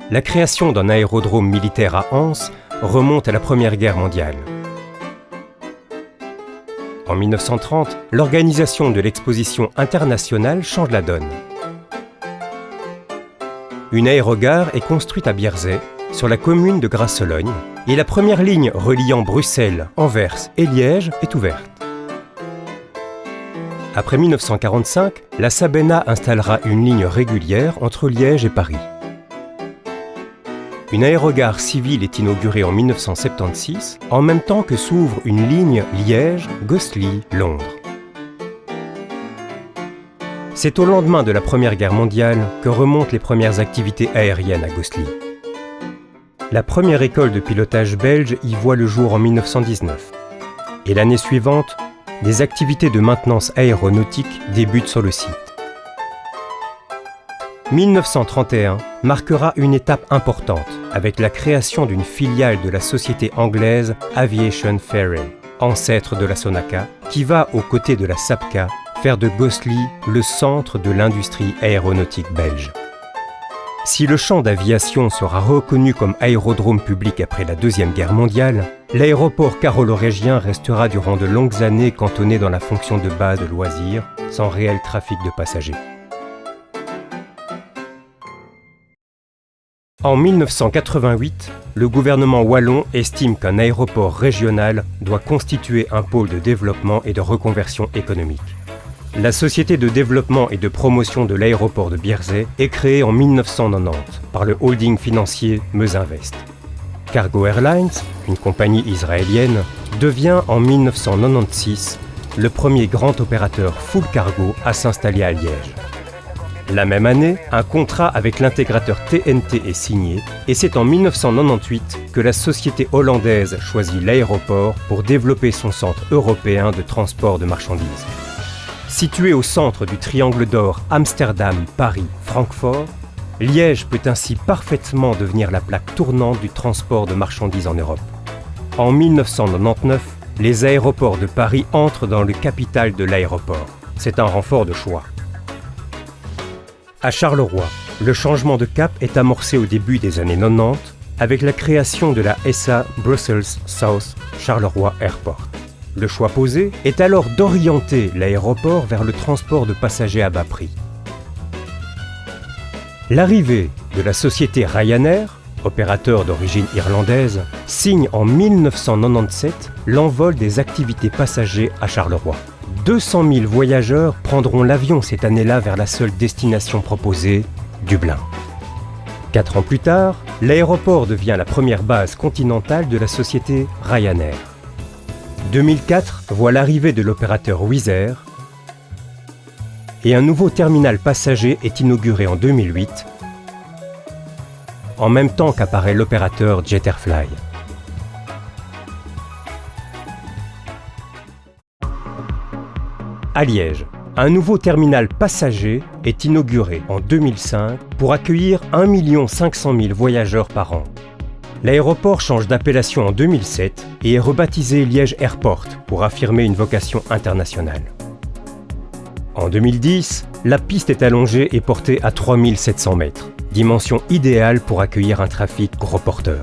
la création d'un aérodrome militaire à Anse remonte à la Première Guerre mondiale. En 1930, l'organisation de l'exposition internationale change la donne. Une aérogare est construite à Bierzet, sur la commune de Grasse-Sologne, et la première ligne reliant Bruxelles, Anvers et Liège est ouverte. Après 1945, la Sabena installera une ligne régulière entre Liège et Paris. Une aérogare civile est inaugurée en 1976, en même temps que s'ouvre une ligne Liège-Gosselies-Londres. C'est au lendemain de la Première Guerre mondiale que remontent les premières activités aériennes à Gosselies. La première école de pilotage belge y voit le jour en 1919. Et l'année suivante, des activités de maintenance aéronautique débutent sur le site. 1931 marquera une étape importante avec la création d'une filiale de la société anglaise Aviation Ferry, ancêtre de la Sonaca, qui va aux côtés de la Sapca faire de Gosselies le centre de l'industrie aéronautique belge. Si le champ d'aviation sera reconnu comme aérodrome public après la Deuxième Guerre mondiale, l'aéroport carolo-régien restera durant de longues années cantonné dans la fonction de base de loisirs, sans réel trafic de passagers. En 1988, le gouvernement wallon estime qu'un aéroport régional doit constituer un pôle de développement et de reconversion économique. La société de développement et de promotion de l'aéroport de Bierzet est créée en 1990 par le holding financier Meusinvest. Cargo Airlines, une compagnie israélienne, devient en 1996 le premier grand opérateur full cargo à s'installer à Liège. La même année, un contrat avec l'intégrateur TNT est signé et c'est en 1998 que la société hollandaise choisit l'aéroport pour développer son centre européen de transport de marchandises. Situé au centre du triangle d'or Amsterdam-Paris-Francfort, Liège peut ainsi parfaitement devenir la plaque tournante du transport de marchandises en Europe. En 1999, les aéroports de Paris entrent dans le capital de l'aéroport. C'est un renfort de choix. À Charleroi, le changement de cap est amorcé au début des années 90 avec la création de la SA Brussels South Charleroi Airport. Le choix posé est alors d'orienter l'aéroport vers le transport de passagers à bas prix. L'arrivée de la société Ryanair, opérateur d'origine irlandaise, signe en 1997 l'envol des activités passagers à Charleroi. 200 000 voyageurs prendront l'avion cette année-là vers la seule destination proposée, Dublin. 4 ans plus tard, l'aéroport devient la première base continentale de la société Ryanair. 2004 voit l'arrivée de l'opérateur Wizz Air et un nouveau terminal passager est inauguré en 2008, en même temps qu'apparaît l'opérateur Jet Airfly. À Liège, un nouveau terminal passager est inauguré en 2005 pour accueillir 1 500 000 voyageurs par an. L'aéroport change d'appellation en 2007 et est rebaptisé Liège Airport pour affirmer une vocation internationale. En 2010, la piste est allongée et portée à 3 700 mètres, dimension idéale pour accueillir un trafic gros porteur.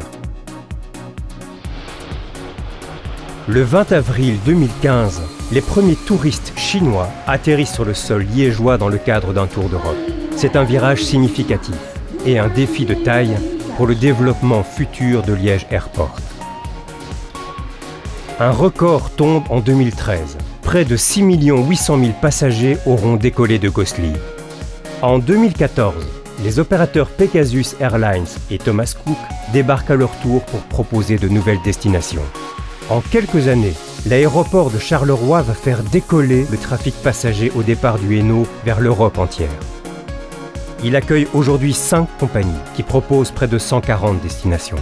Le 20 avril 2015, les premiers touristes chinois atterrissent sur le sol liégeois dans le cadre d'un tour d'Europe. C'est un virage significatif et un défi de taille pour le développement futur de Liège Airport. Un record tombe en 2013. Près de 6 800 000 passagers auront décollé de Gosselies. En 2014, les opérateurs Pegasus Airlines et Thomas Cook débarquent à leur tour pour proposer de nouvelles destinations. En quelques années, l'aéroport de Charleroi va faire décoller le trafic passager au départ du Hainaut vers l'Europe entière. Il accueille aujourd'hui 5 compagnies qui proposent près de 140 destinations.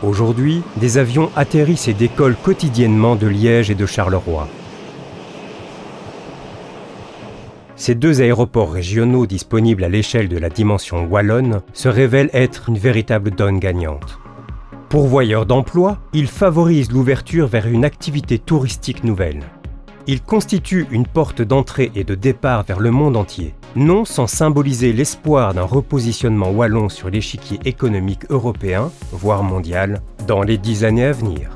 Aujourd'hui, des avions atterrissent et décollent quotidiennement de Liège et de Charleroi. Ces 2 aéroports régionaux disponibles à l'échelle de la dimension wallonne se révèlent être une véritable donne gagnante. Pourvoyeurs d'emplois, ils favorisent l'ouverture vers une activité touristique nouvelle. Il constitue une porte d'entrée et de départ vers le monde entier, non sans symboliser l'espoir d'un repositionnement wallon sur l'échiquier économique européen, voire mondial, dans les 10 années à venir.